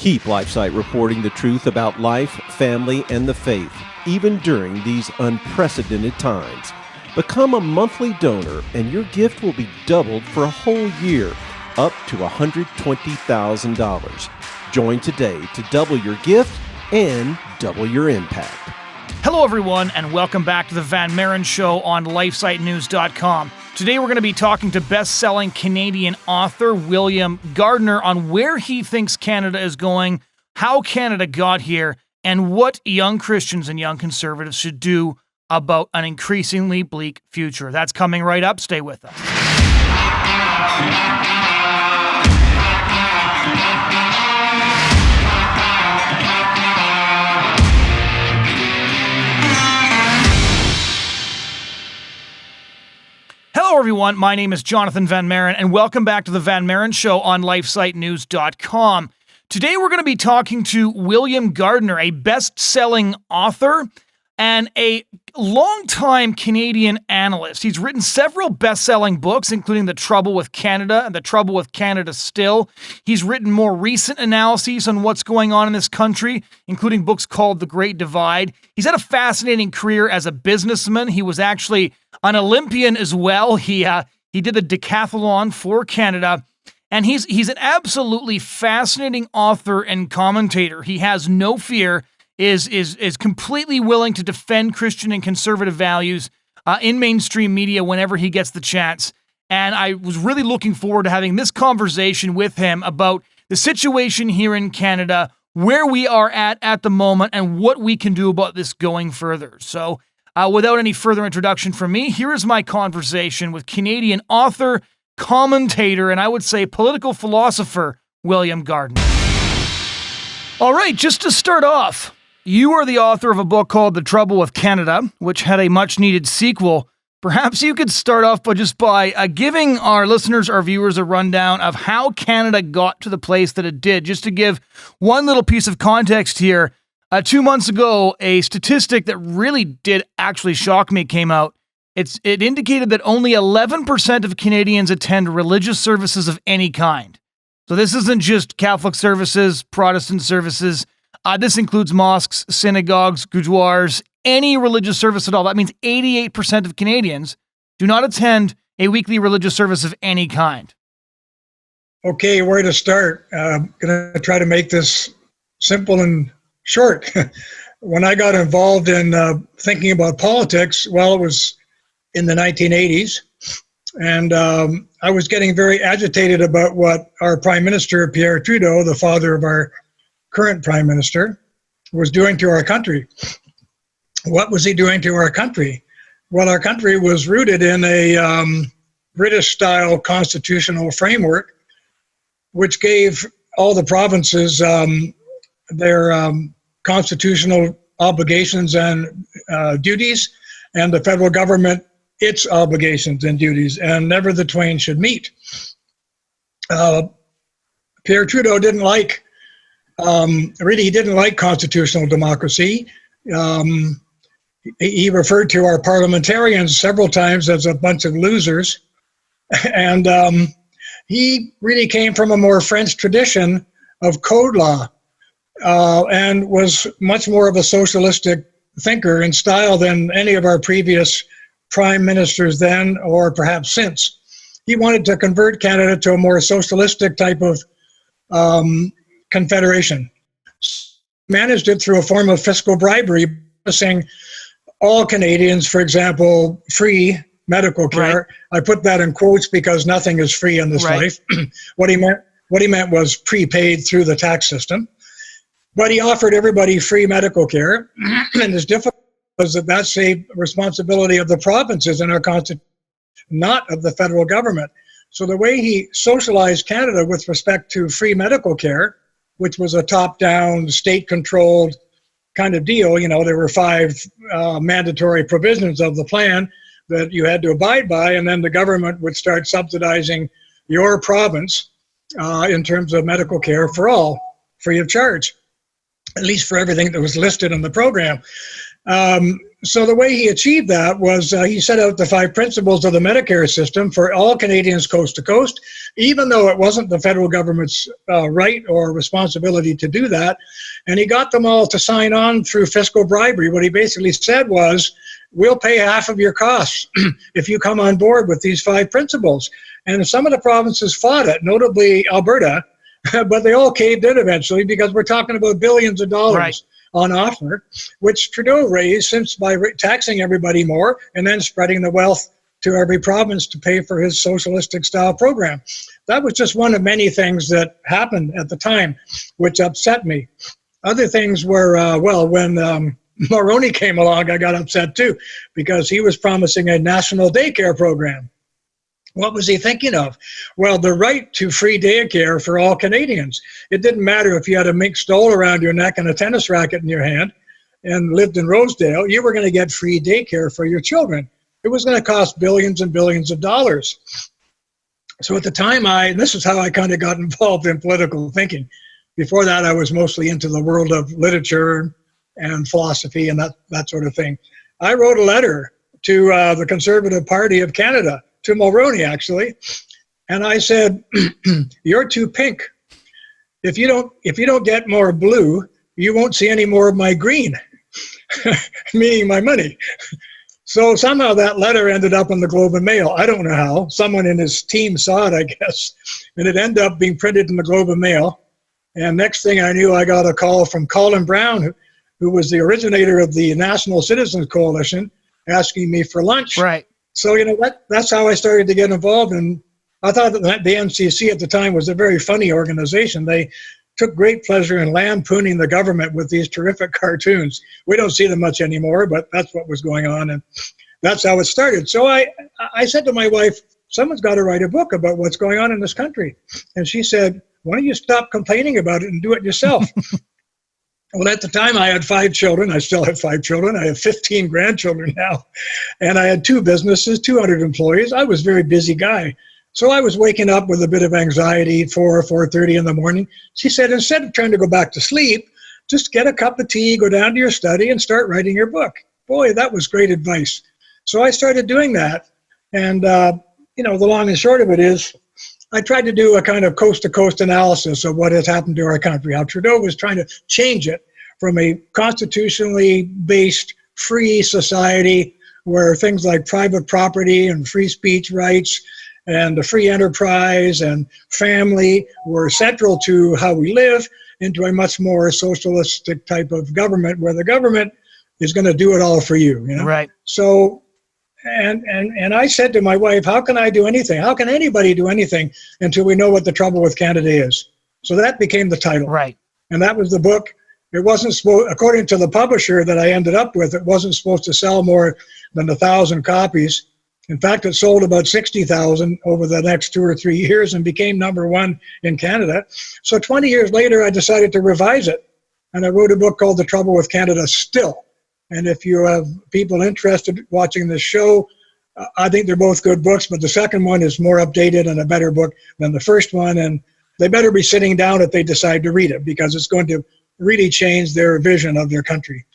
Keep LifeSite reporting the truth about life, family, and the faith, even during these unprecedented times. Become a monthly donor, and your gift will be doubled for a whole year, up to $120,000. Join today to double your gift and double your impact. Hello, everyone, and welcome back to the Maren Show on LifeSiteNews.com. Today, we're going to be talking to best-selling Canadian author William Gairdner on where he thinks Canada is going, how Canada got here, and what young Christians and young conservatives should do about an increasingly bleak future. That's coming right up. Stay with us. Hello, everyone. My name is Jonathan Van Maren, and welcome back to the Van Maren Show on LifeSiteNews.com. Today, we're going to be talking to William Gairdner, a best-selling author and a longtime Canadian analyst. He's written several best-selling books, including The Trouble with Canada and The Trouble with Canada Still. He's written more recent analyses on what's going on in this country, including books called The Great Divide. He's had a fascinating career as a businessman. He was actually an Olympian as well. He did the decathlon for Canada, and he's an absolutely fascinating author and commentator. He has no fear, is completely willing to defend Christian and conservative values in mainstream media whenever he gets the chance. And I was really looking forward to having this conversation with him about the situation here in Canada, where we are at the moment, and what we can do about this going further. So without any further introduction from me, here is my conversation with Canadian author, commentator, and I would say political philosopher, William Gairdner. All right, just to start off, you are the author of a book called The Trouble with Canada, which had a much-needed sequel. Perhaps you could start off by giving our listeners, our viewers, a rundown of how Canada got to the place that it did. Just to give one little piece of context here, 2 months ago, a statistic that really did actually shock me came out. It indicated that only 11% of Canadians attend religious services of any kind. So this isn't just Catholic services, Protestant services. This includes mosques, synagogues, gurdwaras, any religious service at all. That means 88% of Canadians do not attend a weekly religious service of any kind. Okay, where to start? I'm going to try to make this simple and short. When I got involved in thinking about politics, well, it was in the 1980s, and I was getting very agitated about what our Prime Minister, Pierre Trudeau, the father of our current Prime Minister, was doing to our country. What was he doing to our country? Well, our country was rooted in a British-style constitutional framework, which gave all the provinces their constitutional obligations and duties, and the federal government its obligations and duties, and never the twain should meet. Pierre Trudeau didn't like, he didn't like constitutional democracy. He referred to our parliamentarians several times as a bunch of losers, and he really came from a more French tradition of code law, and was much more of a socialistic thinker in style than any of our previous prime ministers then, or perhaps since. He wanted to convert Canada to a more socialistic type of confederation. Managed it through a form of fiscal bribery, promising all Canadians, for example, free medical care. Right. I put that in quotes because nothing is free in this life. What he meant was prepaid through the tax system. But he offered everybody free medical care, and his difficulty was that that's a responsibility of the provinces in our constitution, not of the federal government. So the way he socialized Canada with respect to free medical care, which was a top-down, state-controlled kind of deal, there were 5 mandatory provisions of the plan that you had to abide by, and then the government would start subsidizing your province in terms of medical care for all, free of charge, at least for everything that was listed in the program. So the way he achieved that was he set out the 5 principles of the Medicare system for all Canadians coast to coast, even though it wasn't the federal government's right or responsibility to do that. And he got them all to sign on through fiscal bribery. What he basically said was, we'll pay half of your costs if you come on board with these 5 principles. And some of the provinces fought it, notably Alberta, but they all caved in eventually because we're talking about billions of dollars. Right. On offer, which Trudeau raised since by taxing everybody more and then spreading the wealth to every province to pay for his socialistic style program. That was just one of many things that happened at the time, which upset me. Other things were, when Mulroney came along, I got upset too, because he was promising a national daycare program. What was he thinking of? Well, the right to free daycare for all Canadians. It didn't matter if you had a mink stole around your neck and a tennis racket in your hand and lived in Rosedale, you were going to get free daycare for your children. It was going to cost billions and billions of dollars. So at the time, this is how I kind of got involved in political thinking. Before that, I was mostly into the world of literature and philosophy and that sort of thing. I wrote a letter to the Conservative Party of Canada, to Mulroney actually, and I said, "You're too pink. If you don't get more blue, you won't see any more of my green," meaning my money. So somehow that letter ended up in the Globe and Mail. I don't know how. Someone in his team saw it, I guess, and it ended up being printed in the Globe and Mail. And next thing I knew, I got a call from Colin Brown, who was the originator of the National Citizens Coalition, asking me for lunch. Right. So, you know what? That's how I started to get involved. And I thought that the NCC at the time was a very funny organization. They took great pleasure in lampooning the government with these terrific cartoons. We don't see them much anymore, but that's what was going on. And that's how it started. So I said to my wife, someone's got to write a book about what's going on in this country. And she said, why don't you stop complaining about it and do it yourself? Well, at the time, I had 5 children. I still have 5 children. I have 15 grandchildren now. And I had 2 businesses, 200 employees. I was a very busy guy. So I was waking up with a bit of anxiety, 4:30 in the morning. She said, instead of trying to go back to sleep, just get a cup of tea, go down to your study, and start writing your book. Boy, that was great advice. So I started doing that. And, the long and short of it is, I tried to do a kind of coast-to-coast analysis of what has happened to our country, how Trudeau was trying to change it from a constitutionally based free society where things like private property and free speech rights and the free enterprise and family were central to how we live, into a much more socialistic type of government where the government is going to do it all for you. Right. So, and I said to my wife, how can I do anything? How can anybody do anything until we know what the trouble with Canada is? So that became the title. Right. And that was the book. It wasn't supposed, according to the publisher that I ended up with, it wasn't supposed to sell more than 1,000 copies. In fact, it sold about 60,000 over the next 2 or 3 years and became #1 in Canada. So 20 years later, I decided to revise it. And I wrote a book called The Trouble with Canada Still. And if you have people interested watching this show, I think they're both good books, but the second one is more updated and a better book than the first one. And they better be sitting down if they decide to read it, because it's going to really change their vision of their country.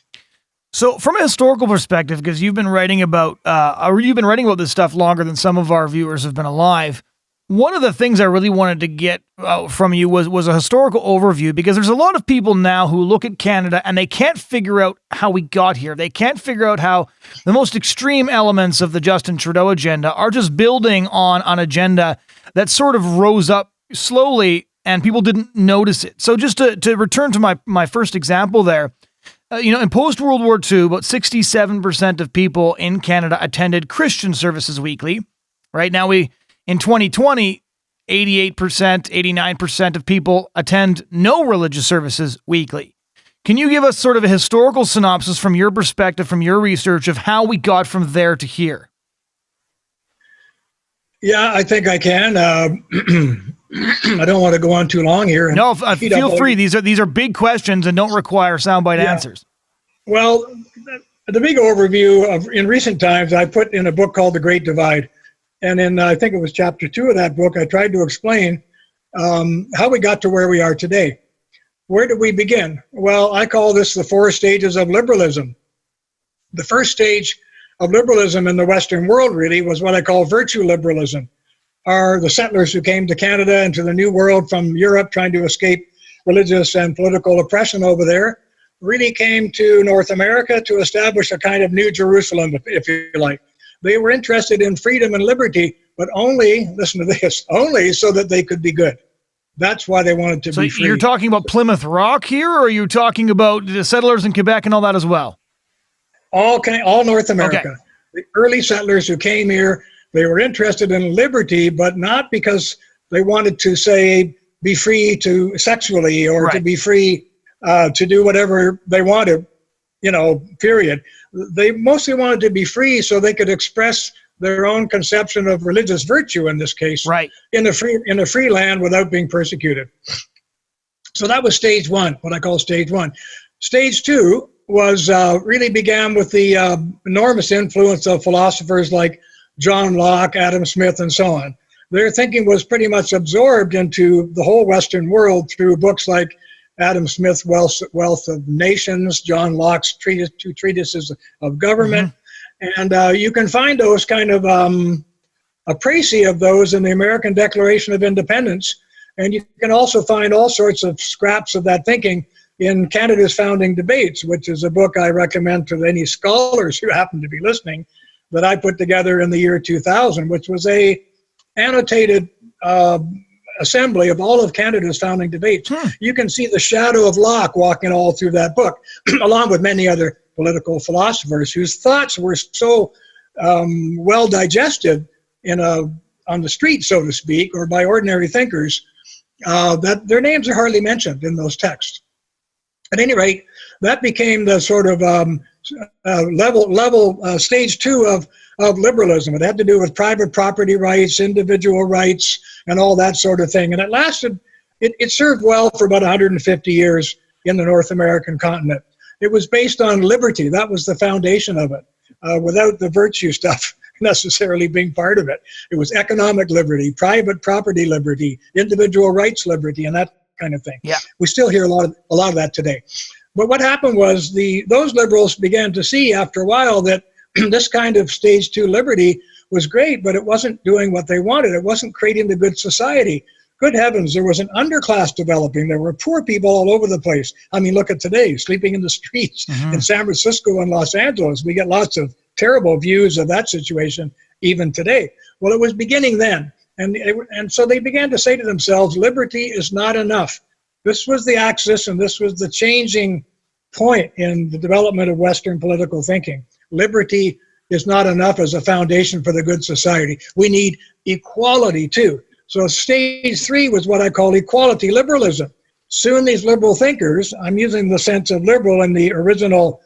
So from a historical perspective, because you've been writing about this stuff longer than some of our viewers have been alive, one of the things I really wanted to get from you was a historical overview, because there's a lot of people now who look at Canada and they can't figure out how we got here. They can't figure out how the most extreme elements of the Justin Trudeau agenda are just building on an agenda that sort of rose up slowly and people didn't notice it. So just to return to my first example there, in post-World War II, about 67% of people in Canada attended Christian services weekly. Right now, in 2020, 88%, 89% of people attend no religious services weekly. Can you give us sort of a historical synopsis from your perspective, from your research, of how we got from there to here? Yeah, I think I can. I don't want to go on too long here. No, feel free. These are big questions and don't require soundbite answers. Well, the big overview in recent times, I put in a book called The Great Divide. And in, I think it was chapter 2 of that book, I tried to explain how we got to where we are today. Where did we begin? Well, I call this the 4 stages of liberalism. The first stage of liberalism in the Western world really was what I call virtue liberalism. Are the settlers who came to Canada and to the New World from Europe trying to escape religious and political oppression over there, really came to North America to establish a kind of New Jerusalem, if you like. They were interested in freedom and liberty, but only, listen to this, only so that they could be good. That's why they wanted to be free. So you're talking about Plymouth Rock here, or are you talking about the settlers in Quebec and all that as well? All North America. Okay. The early settlers who came here, they were interested in liberty, but not because they wanted to, say, be free to sexually or right. to be free to do whatever they wanted, period. They mostly wanted to be free so they could express their own conception of religious virtue, in this case, right. in a free land without being persecuted. So that was stage one, what I call stage one. Stage two was really began with the enormous influence of philosophers like John Locke, Adam Smith, and so on. Their thinking was pretty much absorbed into the whole Western world through books like Adam Smith's Wealth of Nations, John Locke's two treatises of government. Mm-hmm. And you can find those kind of a précis of those in the American Declaration of Independence. And you can also find all sorts of scraps of that thinking in Canada's Founding Debates, which is a book I recommend to any scholars who happen to be listening, that I put together in the year 2000, which was a annotated assembly of all of Canada's founding debates. You can see the shadow of Locke walking all through that book, along with many other political philosophers whose thoughts were so well digested on the street, so to speak, or by ordinary thinkers, that their names are hardly mentioned in those texts. At any rate, that became the sort of stage two of liberalism. It had to do with private property rights, individual rights, and all that sort of thing. And it lasted, it served well for about 150 years in the North American continent. It was based on liberty. That was the foundation of it, without the virtue stuff necessarily being part of it. It was economic liberty, private property liberty, individual rights liberty, and that kind of thing. Yeah. We still hear a lot of that today. But what happened was those liberals began to see after a while that this kind of stage two liberty was great, but it wasn't doing what they wanted. It wasn't creating the good society. Good heavens, there was an underclass developing. There were poor people all over the place. I mean, look at today, sleeping in the streets in San Francisco and Los Angeles. We get lots of terrible views of that situation even today. Well, it was beginning then. And so they began to say to themselves, liberty is not enough. This was the axis, and this was the changing point in the development of Western political thinking. Liberty is not enough as a foundation for the good society. We need equality too. So stage three was what I call equality liberalism. Soon these liberal thinkers, I'm using the sense of liberal in the original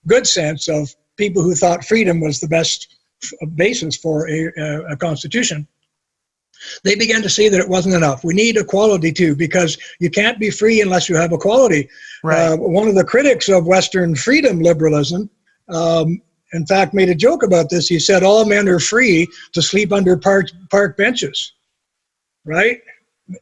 good sense of people who thought freedom was the best basis for a constitution. They began to see that it wasn't enough. We need equality too, because you can't be free unless you have equality. Right. One of the critics of Western freedom liberalism, in fact, made a joke about this. He said, all men are free to sleep under park benches, right?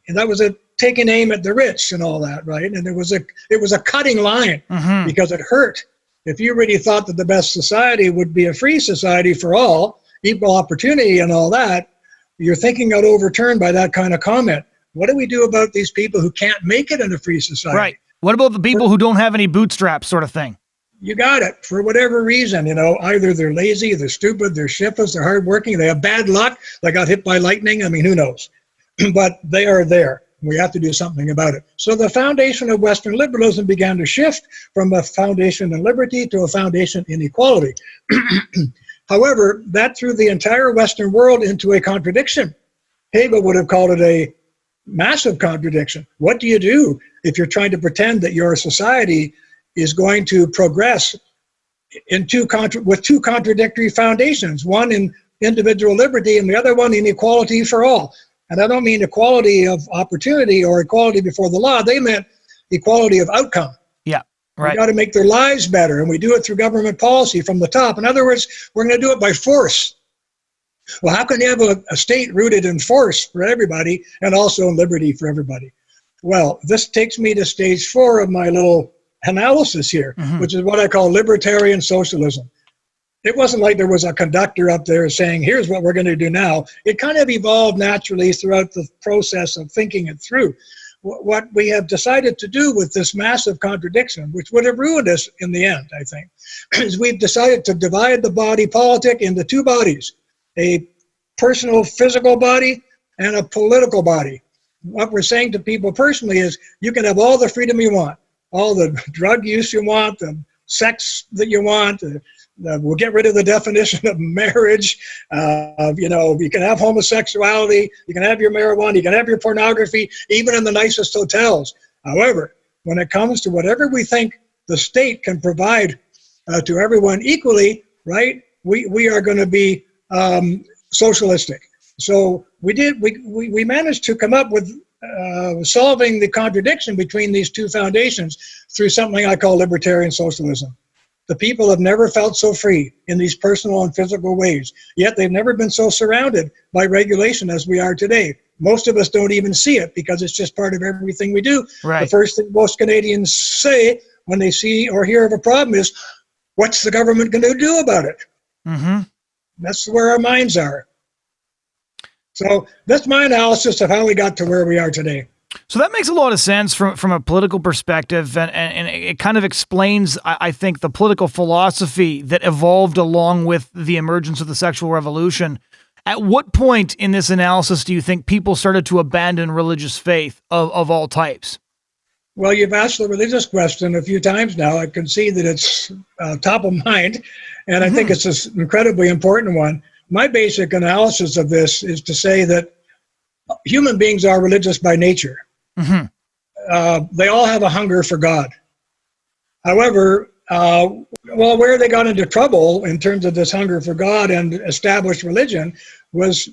And that was taking aim at the rich and all that, right? And it was a cutting line because it hurt. If you really thought that the best society would be a free society for all, equal opportunity and all that, your thinking got overturned by that kind of comment. What do we do about these people who can't make it in a free society? Right. What about the people who don't have any bootstraps, sort of thing? You got it. For whatever reason, either they're lazy, they're stupid, they're shiftless, they're hardworking, they have bad luck, they got hit by lightning. I mean, who knows? But they are there. We have to do something about it. So the foundation of Western liberalism began to shift from a foundation in liberty to a foundation in equality. However, that threw the entire Western world into a contradiction. Hegel would have called it a massive contradiction. What do you do if you're trying to pretend that your society is going to progress with two contradictory foundations, one in individual liberty and the other one in equality for all? And I don't mean equality of opportunity or equality before the law. They meant equality of outcome. Yeah, right. We got to make their lives better, and we do it through government policy from the top. In other words, we're going to do it by force. Well, how can you have a state rooted in force for everybody and also in liberty for everybody? Well, this takes me to stage four of my little analysis here, which is what I call libertarian socialism. It wasn't like there was a conductor up there saying, here's what we're going to do now. It kind of evolved naturally throughout the process of thinking it through. What we have decided to do with this massive contradiction, which would have ruined us in the end, I think, is we've decided to divide the body politic into two bodies, a personal physical body and a political body. What we're saying to people personally is you can have all the freedom you want, all the drug use you want, the sex that you want. We'll get rid of the definition of marriage. You can have homosexuality, you can have your marijuana, you can have your pornography, even in the nicest hotels. However, when it comes to whatever we think the state can provide to everyone equally, right, we are going to be socialistic. So we managed to come up with solving the contradiction between these two foundations through something I call libertarian socialism. The people have never felt so free in these personal and physical ways, yet they've never been so surrounded by regulation as we are today. Most of us don't even see it because it's just part of everything we do. Right. The first thing most Canadians say when they see or hear of a problem is, what's the government going to do about it? Mm-hmm. That's where our minds are. So that's my analysis of how we got to where we are today. So that makes a lot of sense from a political perspective, and it kind of explains, I think, the political philosophy that evolved along with the emergence of the sexual revolution. At what point in this analysis do you think people started to abandon religious faith of all types? Well, you've asked the religious question a few times now. I can see that it's top of mind, and I think it's an incredibly important one. My basic analysis of this is to say that human beings are religious by nature. They all have a hunger for God. However, where they got into trouble in terms of this hunger for God and established religion was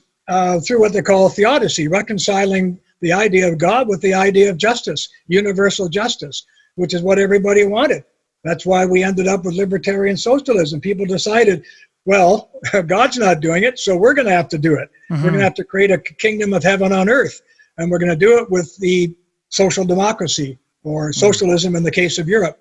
through what they call theodicy, reconciling the idea of God with the idea of justice, universal justice, which is what everybody wanted. That's why we ended up with libertarian socialism. People decided, well, God's not doing it, so we're going to have to do it. We're going to have to create a kingdom of heaven on earth, and we're going to do it with the social democracy, or socialism in the case of Europe.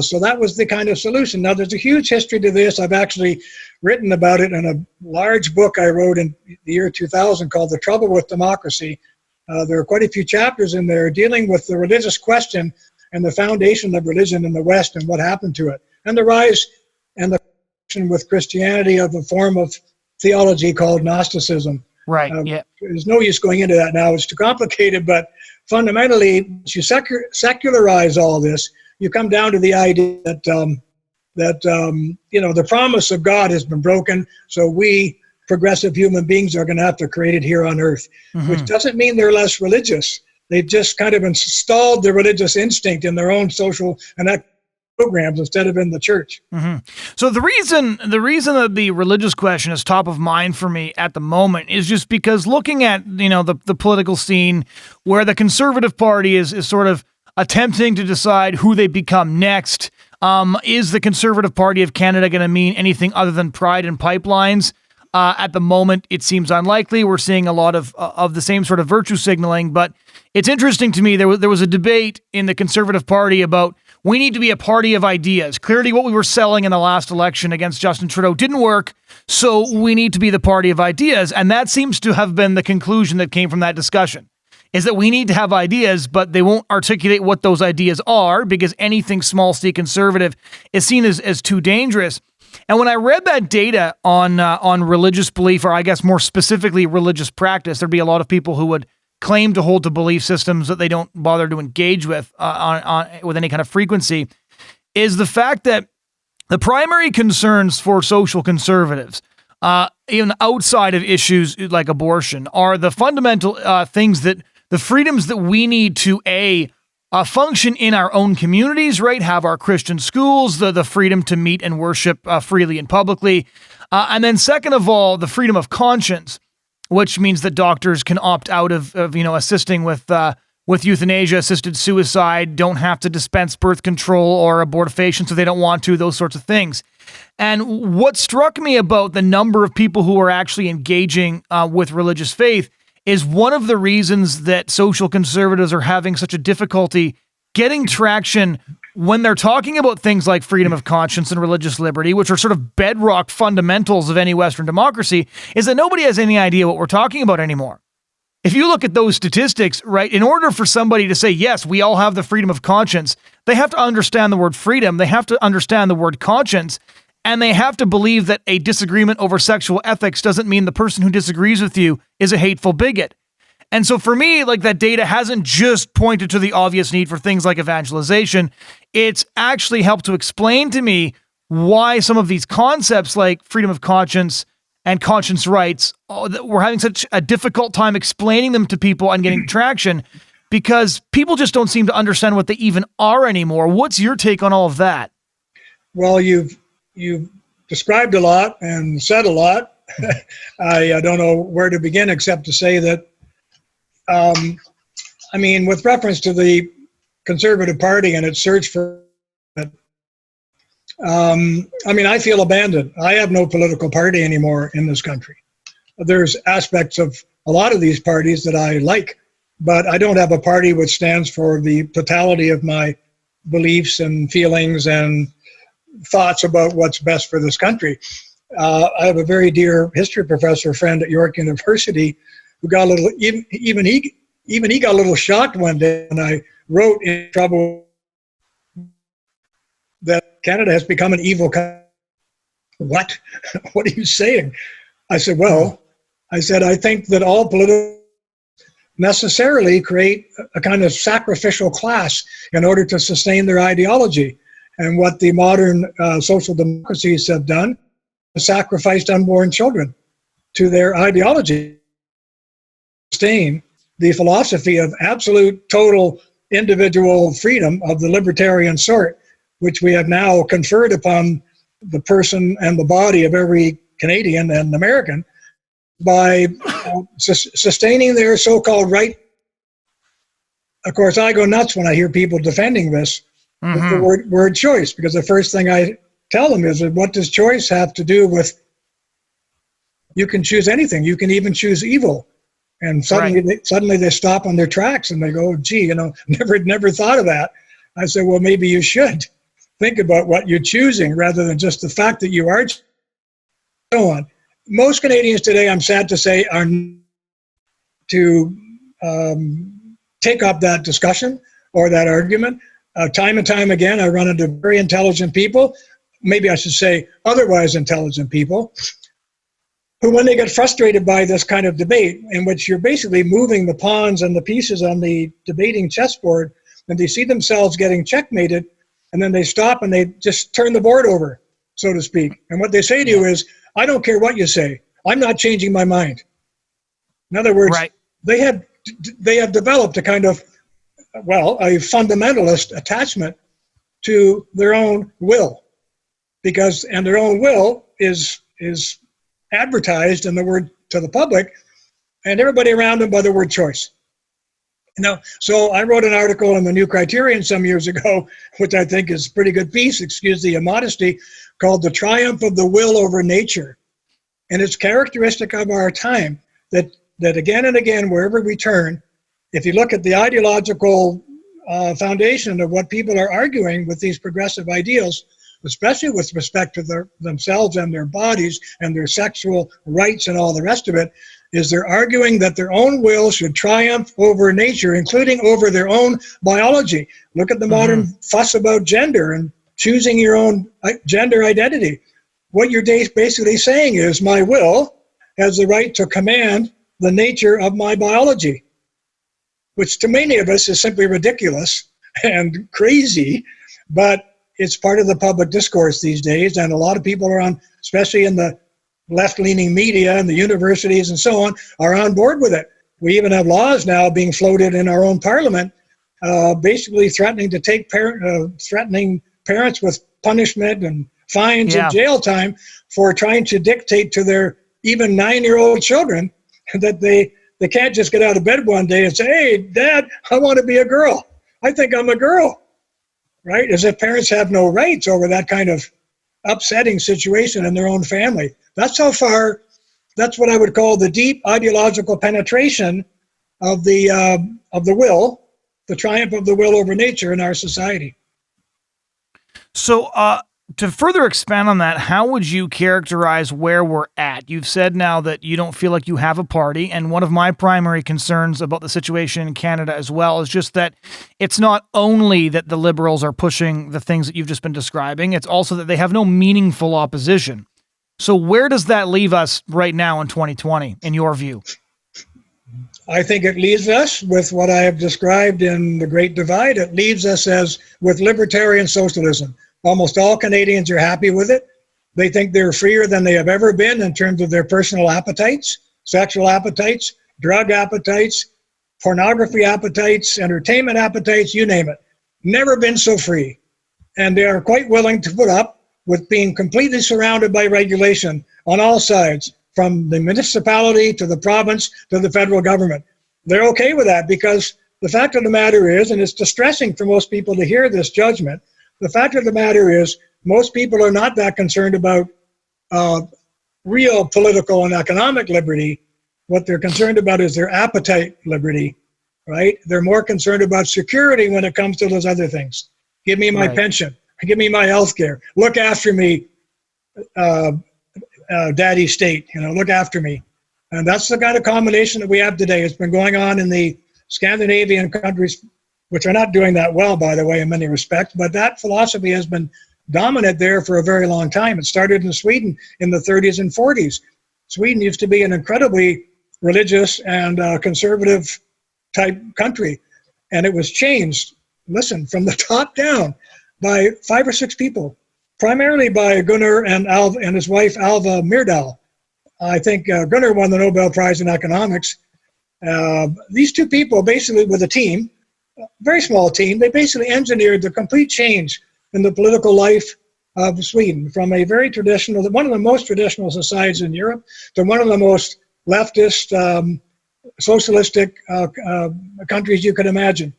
So that was the kind of solution. Now, there's a huge history to this. I've actually written about it in a large book I wrote in the year 2000 called The Trouble with Democracy. There are quite a few chapters in there dealing with the religious question and the foundation of religion in the West and what happened to it, and the rise and the with Christianity of a form of theology called Gnosticism. Right. Yeah. There's no use going into that now. It's too complicated. But fundamentally, once you secularize all this, you come down to the idea that the promise of God has been broken. So we progressive human beings are going to have to create it here on earth, which doesn't mean they're less religious. They've just kind of installed the religious instinct in their own social and programs instead of in the church. So the reason that the religious question is top of mind for me at the moment is just because looking at the political scene where the Conservative Party is sort of attempting to decide who they become next. Is the Conservative Party of Canada going to mean anything other than pride and pipelines? At the moment, it seems unlikely. We're seeing a lot of the same sort of virtue signaling, but it's interesting to me. There was a debate in the Conservative Party about we need to be a party of ideas. Clearly, what we were selling in the last election against Justin Trudeau didn't work, so we need to be the party of ideas, and that seems to have been the conclusion that came from that discussion, is that we need to have ideas, but they won't articulate what those ideas are because anything small c conservative is seen as too dangerous. And when I read that data on religious belief, or I guess more specifically religious practice, there'd be a lot of people who would claim to hold to belief systems that they don't bother to engage with with any kind of frequency, is the fact that the primary concerns for social conservatives, even outside of issues like abortion, are the fundamental things that the freedoms that we need to function in our own communities, right? Have our Christian schools, the freedom to meet and worship freely and publicly. And then second of all, the freedom of conscience, which means that doctors can opt out of assisting with euthanasia, assisted suicide, don't have to dispense birth control or abortifacient if they don't want to, those sorts of things. And what struck me about the number of people who are actually engaging with religious faith is one of the reasons that social conservatives are having such a difficulty getting traction when they're talking about things like freedom of conscience and religious liberty, which are sort of bedrock fundamentals of any Western democracy, is that nobody has any idea what we're talking about anymore. If you look at those statistics, right, in order for somebody to say, yes, we all have the freedom of conscience, they have to understand the word freedom, they have to understand the word conscience, and they have to believe that a disagreement over sexual ethics doesn't mean the person who disagrees with you is a hateful bigot. And so for me, like, that data hasn't just pointed to the obvious need for things like evangelization. It's actually helped to explain to me why some of these concepts like freedom of conscience and conscience rights, we're having such a difficult time explaining them to people and getting traction, because people just don't seem to understand what they even are anymore. What's your take on all of that? Well, you've described a lot and said a lot. I don't know where to begin except to say that, with reference to the Conservative Party and its search for it, I feel abandoned. I have no political party anymore in this country. There's aspects of a lot of these parties that I like, but I don't have a party which stands for the totality of my beliefs and feelings and thoughts about what's best for this country. I have a very dear history professor friend at York University who got a little, even he got a little shocked one day when I wrote in Trouble that Canada has become an evil country. What? What are you saying? I said, I think that all political necessarily create a kind of sacrificial class in order to sustain their ideology. And what the modern social democracies have done is sacrificed unborn children to their ideology. Sustain the philosophy of absolute, total individual freedom of the libertarian sort, which we have now conferred upon the person and the body of every Canadian and American by sustaining their so-called right. Of course, I go nuts when I hear people defending this with the word choice, because the first thing I tell them is, what does choice have to do with, you can choose anything, you can even choose evil. And suddenly they stop on their tracks and they go, gee, never thought of that. I say, well, maybe you should think about what you're choosing rather than just the fact that you are, so on. Most Canadians today, I'm sad to say, are to take up that discussion or that argument. Time and time again, I run into very intelligent people, maybe I should say otherwise intelligent people, who, when they get frustrated by this kind of debate, in which you're basically moving the pawns and the pieces on the debating chessboard, and they see themselves getting checkmated, and then they stop and they just turn the board over, so to speak. And what they say to you is, I don't care what you say, I'm not changing my mind. In other words, they have developed a kind of, a fundamentalist attachment to their own will, and their own will is advertised in the word to the public and everybody around them by the word choice. So I wrote an article in the New Criterion some years ago, which I think is a pretty good piece, excuse the immodesty, called The Triumph of the Will Over Nature. And it's characteristic of our time that again and again, wherever we turn, if you look at the ideological foundation of what people are arguing with these progressive ideals, especially with respect to themselves and their bodies and their sexual rights and all the rest of it, is they're arguing that their own will should triumph over nature, including over their own biology. Look at the modern fuss about gender and choosing your own gender identity. What you're basically saying is, my will has the right to command the nature of my biology, which to many of us is simply ridiculous and crazy, but it's part of the public discourse these days, and a lot of people are on, especially in the left-leaning media and the universities and so on, are on board with it. We even have laws now being floated in our own parliament, basically threatening to take threatening parents with punishment and fines and jail time for trying to dictate to their even 9-year-old children that they can't just get out of bed one day and say, hey, Dad, I want to be a girl. I think I'm a girl. Right? As if parents have no rights over that kind of upsetting situation in their own family. That's how far, that's what I would call the deep ideological penetration of the will, the triumph of the will over nature in our society. So, to further expand on that, how would you characterize where we're at? You've said now that you don't feel like you have a party, and one of my primary concerns about the situation in Canada as well is just that it's not only that the Liberals are pushing the things that you've just been describing, it's also that they have no meaningful opposition. So where does that leave us right now in 2020, in your view? I think it leaves us with what I have described in The Great Divide. It leaves us as with libertarian socialism. Almost all Canadians are happy with it. They think they're freer than they have ever been in terms of their personal appetites, sexual appetites, drug appetites, pornography appetites, entertainment appetites, you name it. Never been so free. And they are quite willing to put up with being completely surrounded by regulation on all sides, from the municipality to the province to the federal government. They're okay with that because the fact of the matter is, and it's distressing for most people to hear this judgment, the fact of the matter is most people are not that concerned about real political and economic liberty. What they're concerned about is their appetite liberty, right? They're more concerned about security when it comes to those other things. Give me my pension. Give me my health care. Look after me, daddy state, look after me. And that's the kind of combination that we have today. It's been going on in the Scandinavian countries, which are not doing that well, by the way, in many respects. But that philosophy has been dominant there for a very long time. It started in Sweden in the 30s and 40s. Sweden used to be an incredibly religious and conservative type country. And it was changed, listen, from the top down by 5 or 6 people, primarily by Gunnar and his wife, Alva Myrdal. I think Gunnar won the Nobel Prize in economics. These 2 people basically with a team, very small team, they basically engineered the complete change in the political life of Sweden from a very traditional, one of the most traditional societies in Europe, to one of the most leftist, socialistic countries you could imagine.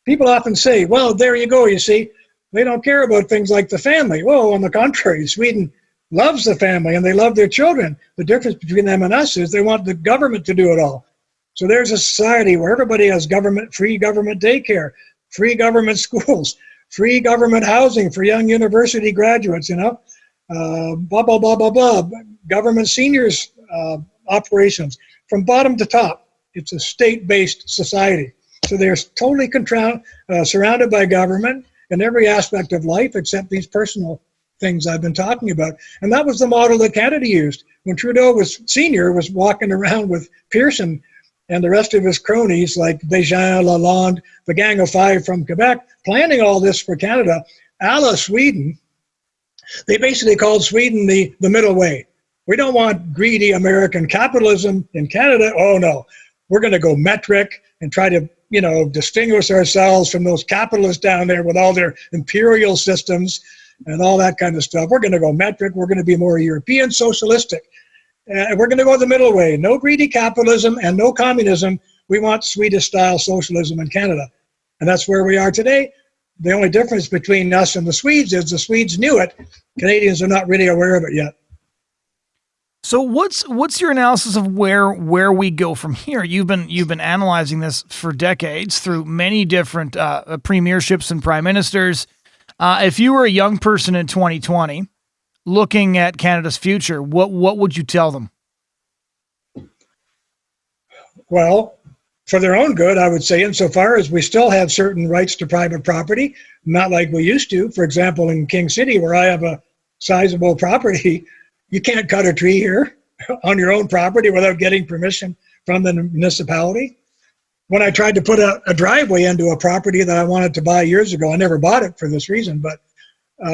People often say, well, there you go, you see, they don't care about things like the family. Well, on the contrary, Sweden loves the family and they love their children. The difference between them and us is they want the government to do it all. So there's a society where everybody has free government daycare, free government schools, free government housing for young university graduates, blah, blah, blah, blah, blah, government seniors operations from bottom to top. It's a state-based society. So they're totally surrounded by government in every aspect of life except these personal things I've been talking about. And that was the model that Canada used. When Trudeau was walking around with Pearson and the rest of his cronies like Bégin, Lalonde, the Gang of Five from Quebec, planning all this for Canada, a la Sweden, they basically called Sweden the middle way. We don't want greedy American capitalism in Canada. Oh no, we're going to go metric and try to, distinguish ourselves from those capitalists down there with all their imperial systems and all that kind of stuff. We're going to go metric. We're going to be more European socialistic. We're going to go the middle way. No greedy capitalism and no communism. We want Swedish-style socialism in Canada. And that's where we are today. The only difference between us and the Swedes is the Swedes knew it. Canadians are not really aware of it yet. So what's your analysis of where we go from here? You've been analyzing this for decades through many different premierships and prime ministers. If you were a young person in 2020 looking at Canada's future, what would you tell them? Well, for their own good, I would say, insofar as we still have certain rights to private property, not like we used to. For example, in King City, where I have a sizable property, you can't cut a tree here on your own property without getting permission from the municipality. When I tried to put a driveway into a property that I wanted to buy years ago, I never bought it for this reason, but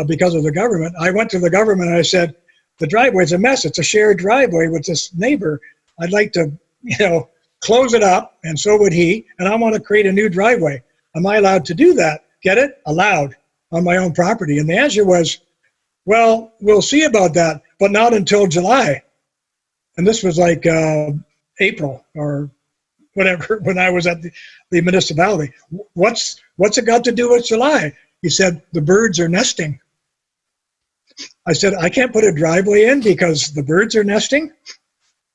because of the government, I went to the government and I said, the driveway's a mess. It's a shared driveway with this neighbor. I'd like to, close it up, and so would he, and I want to create a new driveway. Am I allowed to do that? Get it? Allowed on my own property. And the answer was, well, we'll see about that, but not until July. And this was like April or whatever, when I was at the municipality. What's it got to do with July? He said, the birds are nesting. I said, I can't put a driveway in because the birds are nesting?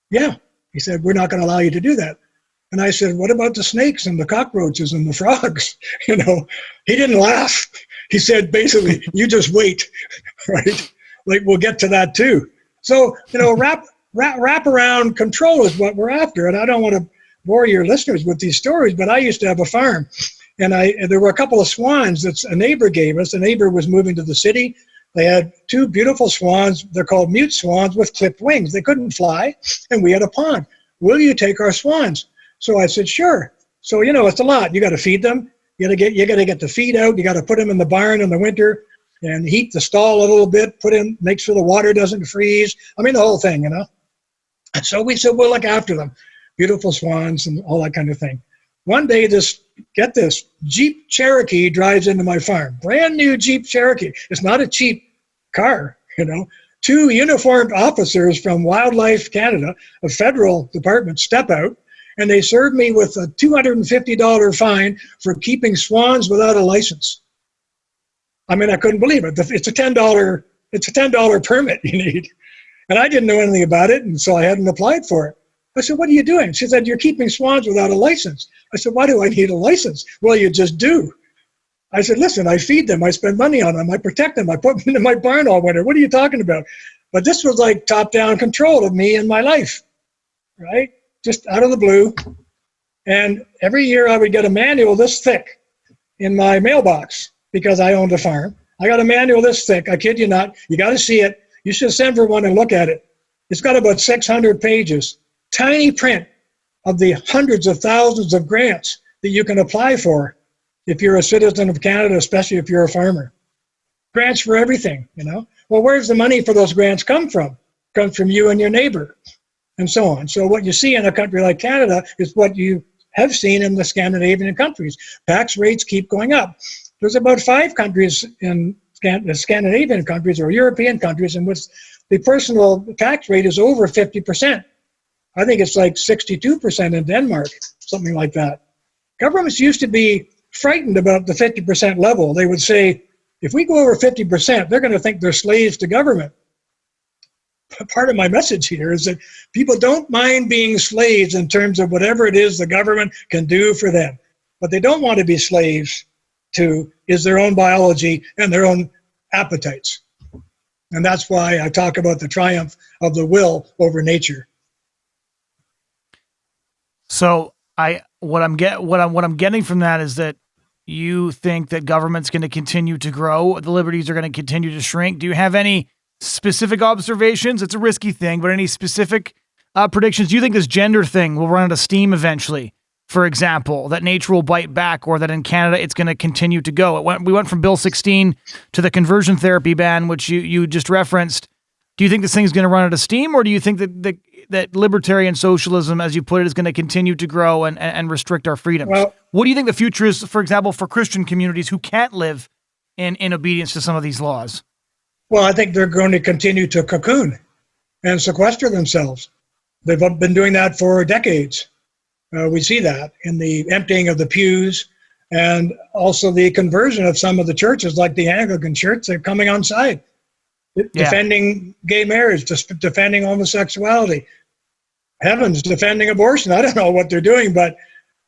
Yeah. He said, we're not going to allow you to do that. And I said, what about the snakes and the cockroaches and the frogs? He didn't laugh. He said, basically, you just wait, right? Like, we'll get to that too. So, wrap around control is what we're after. And I don't want to bore your listeners with these stories, but I used to have a farm, and there were a couple of swans that a neighbor gave us. The neighbor was moving to the city. They had two beautiful swans. They're called mute swans with clipped wings. They couldn't fly, and we had a pond. Will you take our swans? So I said, sure. So, it's a lot. You got to feed them. You got to get the feed out. You got to put them in the barn in the winter and heat the stall a little bit, make sure the water doesn't freeze. I mean, the whole thing, And so we said, we'll look after them. Beautiful swans and all that kind of thing. One day, get this, Jeep Cherokee drives into my farm. Brand new Jeep Cherokee. It's not a cheap car, Two uniformed officers from Wildlife Canada, a federal department, step out, and they served me with a $250 fine for keeping swans without a license. I mean, I couldn't believe it. It's a $10 permit you need. And I didn't know anything about it, and so I hadn't applied for it. I said, what are you doing? She said, you're keeping swans without a license. I said, why do I need a license? Well, you just do. I said, listen, I feed them. I spend money on them. I protect them. I put them in my barn all winter. What are you talking about? But this was like top-down control of me and my life, right? Just out of the blue. And every year I would get a manual this thick in my mailbox because I owned a farm. I got a manual this thick. I kid you not. You got to see it. You should send for one and look at it. It's got about 600 pages. Tiny print of the hundreds of thousands of grants that you can apply for if you're a citizen of Canada, especially if you're a farmer. Grants for everything, Well, where's the money for those grants come from? It comes from you and your neighbor, and so on. So what you see in a country like Canada is what you have seen in the Scandinavian countries. Tax rates keep going up. There's about 5 countries in the Scandinavian countries or European countries in which the personal tax rate is over 50%. I think it's like 62% in Denmark, something like that. Governments used to be frightened about the 50% level. They would say, if we go over 50%, they're going to think they're slaves to government. Part of my message here is that people don't mind being slaves in terms of whatever it is the government can do for them. What they don't want to be slaves to is their own biology and their own appetites. And that's why I talk about the triumph of the will over nature. So what I'm getting from that is that you think that government's going to continue to grow, the liberties are going to continue to shrink. Do you have any specific observations? It's a risky thing, but any specific predictions? Do you think this gender thing will run out of steam eventually? For example, that nature will bite back, or that in Canada it's going to continue to go. We went from Bill 16 to the conversion therapy ban, which you just referenced. Do you think this thing is going to run out of steam, or do you think that libertarian socialism, as you put it, is going to continue to grow and restrict our freedoms? Well, what do you think the future is, for example, for Christian communities who can't live in obedience to some of these laws? Well, I think they're going to continue to cocoon and sequester themselves. They've been doing that for decades. We see that in the emptying of the pews and also the conversion of some of the churches, like the Anglican Church. They're coming on side, defending gay marriage, defending homosexuality. Heavens, defending abortion. I don't know what they're doing, but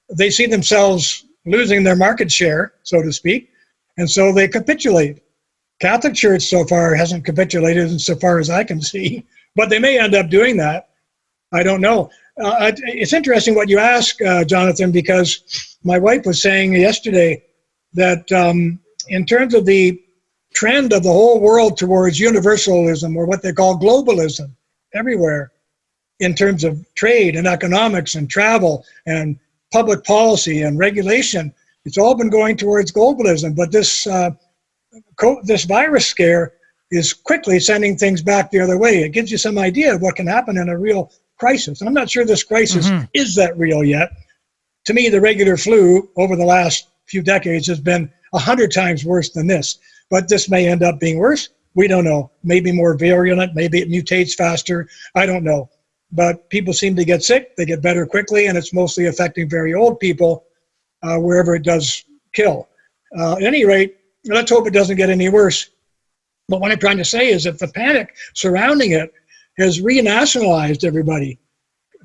they see themselves losing their market share, so to speak, and so they capitulate. Catholic Church so far hasn't capitulated insofar as I can see, but they may end up doing that. I don't know. It's interesting what you ask, Jonathan, because my wife was saying yesterday that in terms of the trend of the whole world towards universalism, or what they call globalism everywhere, in terms of trade and economics and travel and public policy and regulation, it's all been going towards globalism. But this virus scare is quickly sending things back the other way. It gives you some idea of what can happen in a real crisis. I'm not sure this crisis is that real yet. To me, the regular flu over the last few decades has been 100 times worse than this. But this may end up being worse. We don't know. Maybe more virulent. Maybe it mutates faster. I don't know. But people seem to get sick. They get better quickly, and it's mostly affecting very old people wherever it does kill. At any rate, let's hope it doesn't get any worse. But what I'm trying to say is that the panic surrounding it has renationalized everybody.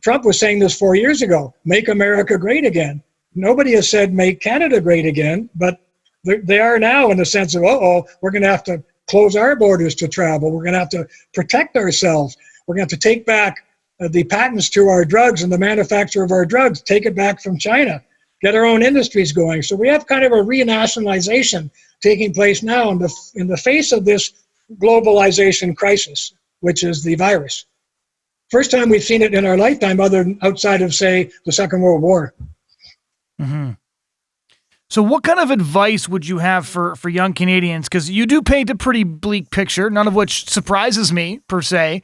Trump was saying this 4 years ago, make America great again. Nobody has said make Canada great again, but They are now in the sense of, we're going to have to close our borders to travel. We're going to have to protect ourselves. We're going to have to take back the patents to our drugs and the manufacture of our drugs, take it back from China, get our own industries going. So we have kind of a renationalization taking place now in the face of this globalization crisis, which is the virus. First time we've seen it in our lifetime, outside of, say, the Second World War. Mm-hmm. So what kind of advice would you have for young Canadians? Because you do paint a pretty bleak picture, none of which surprises me, per se.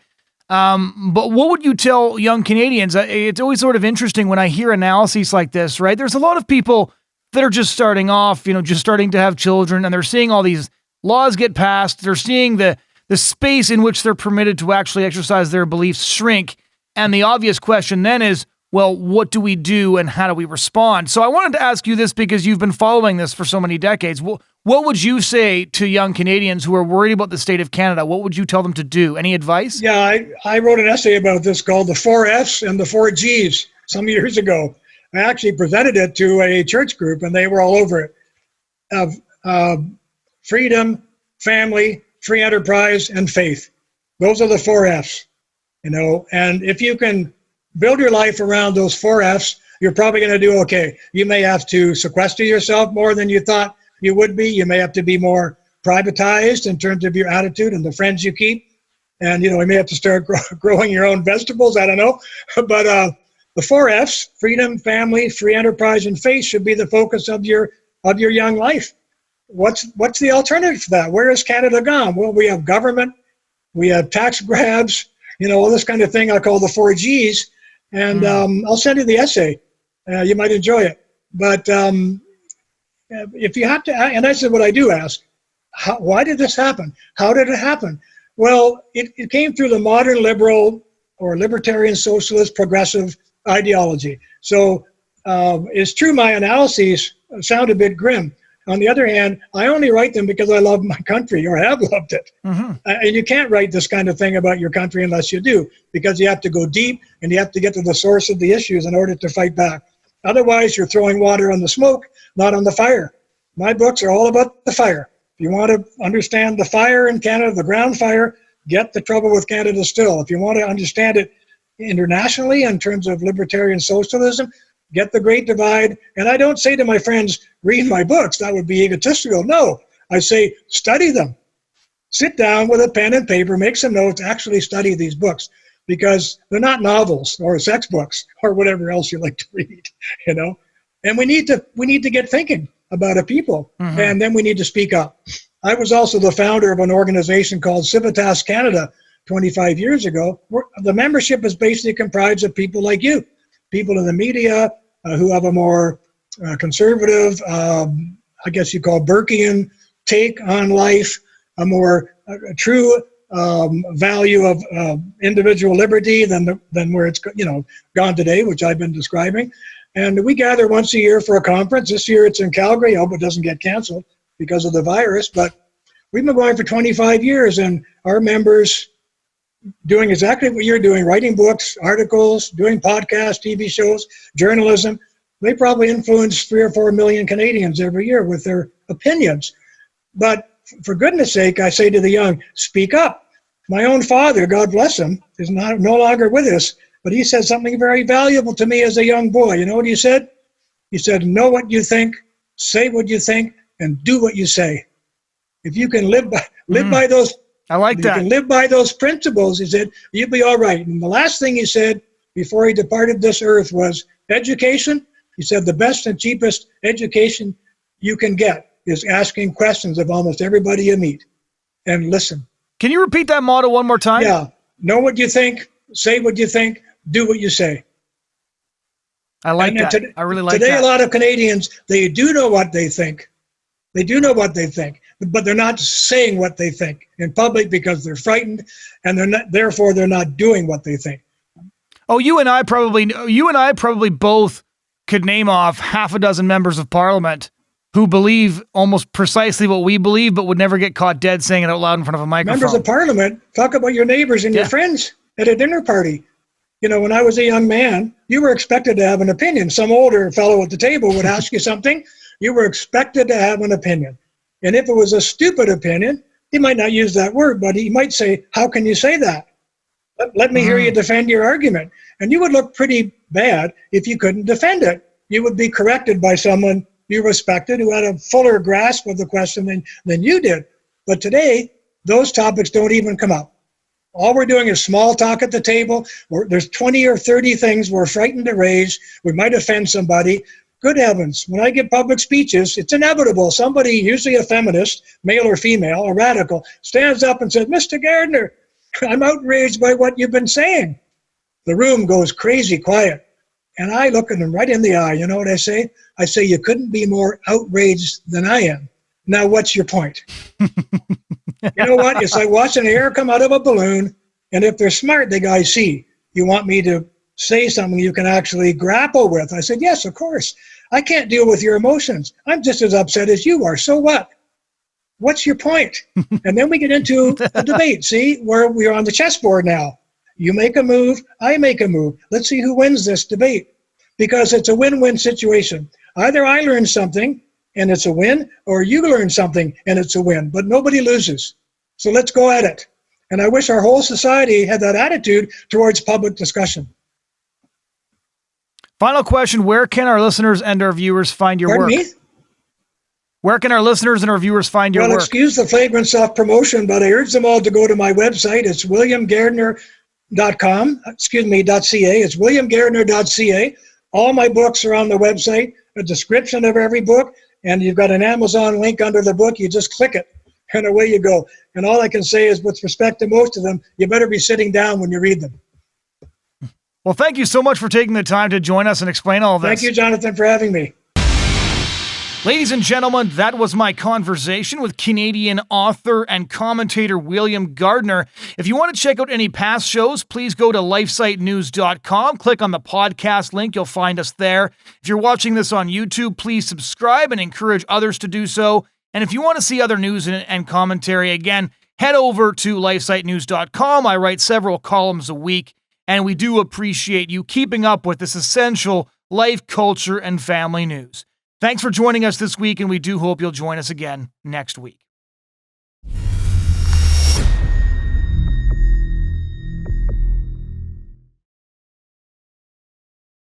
But what would you tell young Canadians? It's always sort of interesting when I hear analyses like this, right? There's a lot of people that are just starting off, just starting to have children, and they're seeing all these laws get passed. They're seeing the space in which they're permitted to actually exercise their beliefs shrink. And the obvious question then is, well, what do we do and how do we respond? So I wanted to ask you this because you've been following this for so many decades. What would you say to young Canadians who are worried about the state of Canada? What would you tell them to do? Any advice? Yeah, I wrote an essay about this called The 4 F's and the 4 G's some years ago. I actually presented it to a church group and they were all over it. Freedom, family, free enterprise, and faith. Those are the 4 F's, and if you can build your life around those 4 F's, you're probably going to do okay. You may have to sequester yourself more than you thought you would be. You may have to be more privatized in terms of your attitude and the friends you keep. And, you may have to start growing your own vegetables. I don't know. But the 4 F's, freedom, family, free enterprise, and faith, should be the focus of your young life. What's the alternative to that? Where has Canada gone? Well, we have government, we have tax grabs, all this kind of thing I call the 4 G's. And I'll send you the essay. You might enjoy it. But if you have to, and that's what I do ask, why did this happen? How did it happen? Well, it came through the modern liberal or libertarian socialist progressive ideology. So it's true my analyses sound a bit grim. On the other hand, I only write them because I love my country or have loved it. Mm-hmm. And you can't write this kind of thing about your country unless you do, because you have to go deep and you have to get to the source of the issues in order to fight back. Otherwise, you're throwing water on the smoke, not on the fire. My books are all about the fire. If you want to understand the fire in Canada, the ground fire, get The Trouble with Canada Still. If you want to understand it internationally in terms of libertarian socialism, get The Great Divide. And I don't say to my friends, read my books. That would be egotistical. No, I say, study them. Sit down with a pen and paper, make some notes, actually study these books, because they're not novels or sex books or whatever else you like to read, And we need to get thinking about a people, and then we need to speak up. I was also the founder of an organization called Socialist Canada 25 years ago. The membership is basically comprised of people like you, people in the media who have a more conservative, I guess you call Burkean take on life, a more true value of individual liberty than where it's gone today, which I've been describing. And we gather once a year for a conference. This year it's in Calgary. I hope it doesn't get canceled because of the virus. But we've been going for 25 years, and our members doing exactly what you're doing, writing books, articles, doing podcasts, TV shows, journalism. They probably influence 3 or 4 million Canadians every year with their opinions. But for goodness sake, I say to the young, speak up. My own father, God bless him, is no longer with us, but he said something very valuable to me as a young boy. You know what he said? He said, know what you think, say what you think, and do what you say. If you can live by those, I like that. You can live by those principles, he said, you'll be all right. And the last thing he said before he departed this earth was education. He said the best and cheapest education you can get is asking questions of almost everybody you meet and listen. Can you repeat that motto one more time? Yeah. Know what you think, say what you think, do what you say. I like that. I really like that. Today, a that. lot of Canadians, they do know what they think. They do know what they think, but they're not saying what they think in public because they're frightened, and therefore they're not doing what they think. Oh, you and I probably both could name off half a dozen members of Parliament who believe almost precisely what we believe, but would never get caught dead saying it out loud in front of a microphone. Members of Parliament, talk about your neighbors and your friends at a dinner party. When I was a young man, you were expected to have an opinion. Some older fellow at the table would ask you something. You were expected to have an opinion. And if it was a stupid opinion, he might not use that word, but he might say, how can you say that? Let me hear you defend your argument. And you would look pretty bad if you couldn't defend it. You would be corrected by someone you respected who had a fuller grasp of the question than you did. But today, those topics don't even come up. All we're doing is small talk at the table. There's 20 or 30 things we're frightened to raise. We might offend somebody. Good heavens, when I give public speeches, it's inevitable. Somebody, usually a feminist, male or female, a radical, stands up and says, Mr. Gairdner, I'm outraged by what you've been saying. The room goes crazy quiet. And I look at them right in the eye. You know what I say? I say, you couldn't be more outraged than I am. Now, what's your point? You know what? It's like watching air come out of a balloon. And if they're smart, they go, I see. You want me to say something you can actually grapple with. I said, yes, of course. I can't deal with your emotions. I'm just as upset as you are. So what? What's your point? And then we get into a debate. See, we're on the chessboard now. You make a move, I make a move. Let's see who wins this debate. Because it's a win-win situation. Either I learn something and it's a win, or you learn something and it's a win. But nobody loses. So let's go at it. And I wish our whole society had that attitude towards public discussion. Final question, where can our listeners and our viewers find your work? Pardon me? Where can our listeners and our viewers find your work? Well, excuse the flagrant self-promotion, but I urge them all to go to my website. It's williamgairdner.com, .ca. It's williamgairdner.ca. All my books are on the website, a description of every book, and you've got an Amazon link under the book. You just click it, and away you go. And all I can say is, with respect to most of them, you better be sitting down when you read them. Well, thank you so much for taking the time to join us and explain all of this. Thank you, Jonathan, for having me. Ladies and gentlemen, that was my conversation with Canadian author and commentator William Gairdner. If you want to check out any past shows, please go to lifesitenews.com. Click on the podcast link. You'll find us there. If you're watching this on YouTube, please subscribe and encourage others to do so. And if you want to see other news and commentary, again, head over to lifesitenews.com. I write several columns a week, and we do appreciate you keeping up with this essential life, culture, and family news. Thanks for joining us this week, and we do hope you'll join us again next week.